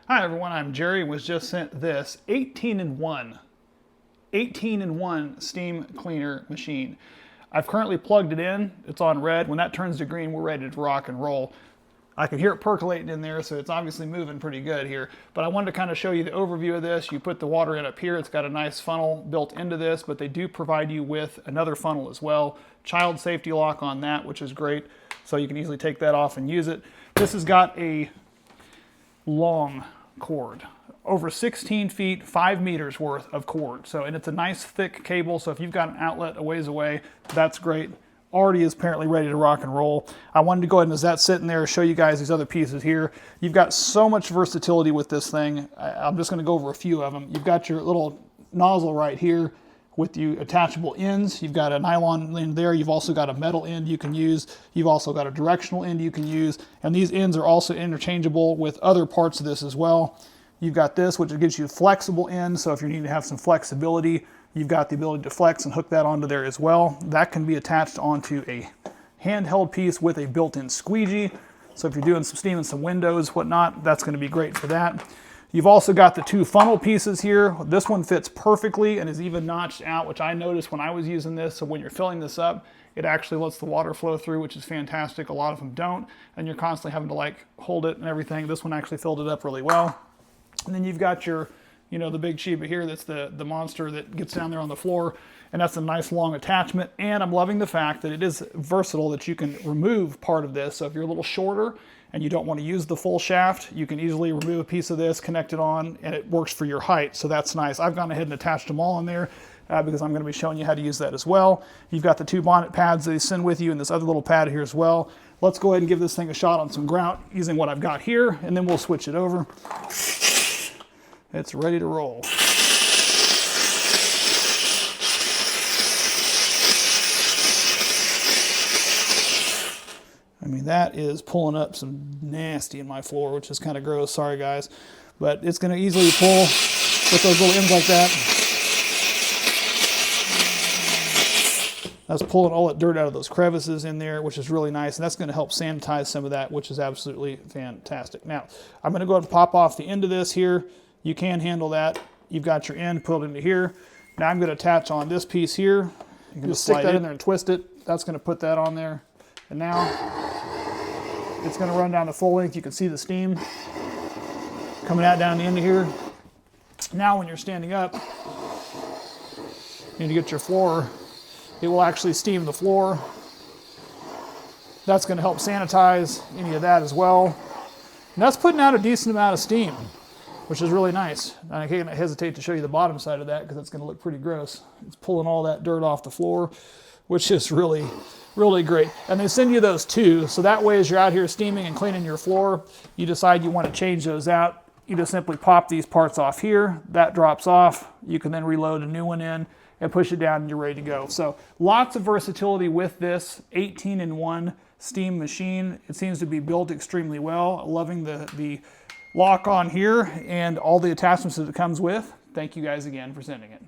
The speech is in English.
Hi everyone, I'm Jerry and was just sent this 18-in-1 steam cleaner machine. I've currently plugged it in. It's on red. When that turns to green, we're ready to rock and roll. I can hear it percolating in there, so it's obviously moving pretty good here. But I wanted to kind of show you the overview of this. You put the water in up here. It's got a nice funnel built into this, but they do provide you with another funnel as well. Child safety lock on that, which is great. So you can easily take that off and use it. This has got a long cord, over 16 feet, 5 meters worth of cord. So, and it's a nice thick cable, so if you've got an outlet a ways away, that's great. Already is apparently ready to rock and roll. I wanted to go ahead and as that's sitting there, show you guys these other pieces here. You've got so much versatility with this thing. I'm just gonna go over a few of them. You've got your little nozzle right here with the attachable ends. You've got a nylon end there. You've also got a metal end you can use. You've also got a directional end you can use. And these ends are also interchangeable with other parts of this as well. You've got this, which gives you a flexible end. So if you need to have some flexibility, you've got the ability to flex and hook that onto there as well. That can be attached onto a handheld piece with a built-in squeegee. So if you're doing some steaming some windows, whatnot, that's going to be great for that. You've also got the two funnel pieces here. This one fits perfectly and is even notched out, which I noticed when I was using this. So when you're filling this up, it actually lets the water flow through, which is fantastic. A lot of them don't, and you're constantly having to like hold it and everything. This one actually filled it up really well. And then you've got your, you know, the big Sheba here, that's the monster that gets down there on the floor, and that's a nice long attachment. And I'm loving the fact that it is versatile, that you can remove part of this. So if you're a little shorter and you don't want to use the full shaft, you can easily remove a piece of this, connect it on, and it works for your height. So that's nice. I've gone ahead and attached them all in there because I'm going to be showing you how to use that as well. You've got the two bonnet pads that they send with you and this other little pad here as well. Let's go ahead and give this thing a shot on some grout using what I've got here, and then we'll switch it over. It's ready to roll. I mean, that is pulling up some nasty in my floor, which is kind of gross. Sorry, guys. But it's going to easily pull with those little ends like that. That's pulling all that dirt out of those crevices in there, which is really nice. And that's going to help sanitize some of that, which is absolutely fantastic. Now, I'm going to go ahead and pop off the end of this here. You can handle that. You've got your end pulled into here. Now I'm going to attach on this piece here. You can just stick that in there and twist it. That's going to put that on there. And now it's going to run down the full length. You can see the steam coming out down the end of here. Now when you're standing up, you need to get your floor. It will actually steam the floor. That's going to help sanitize any of that as well. And that's putting out a decent amount of steam, which is really nice. I can't hesitate to show you the bottom side of that because it's going to look pretty gross. It's pulling all that dirt off the floor, which is really great. And they send you those too, so that way as you're out here steaming and cleaning your floor, you decide you want to change those out, you just simply pop these parts off here, that drops off, you can then reload a new one in and push it down and you're ready to go. So lots of versatility with this 18-in-1 steam machine. It seems to be built extremely well. Loving the lock on here and all the attachments that it comes with. Thank you guys again for sending it.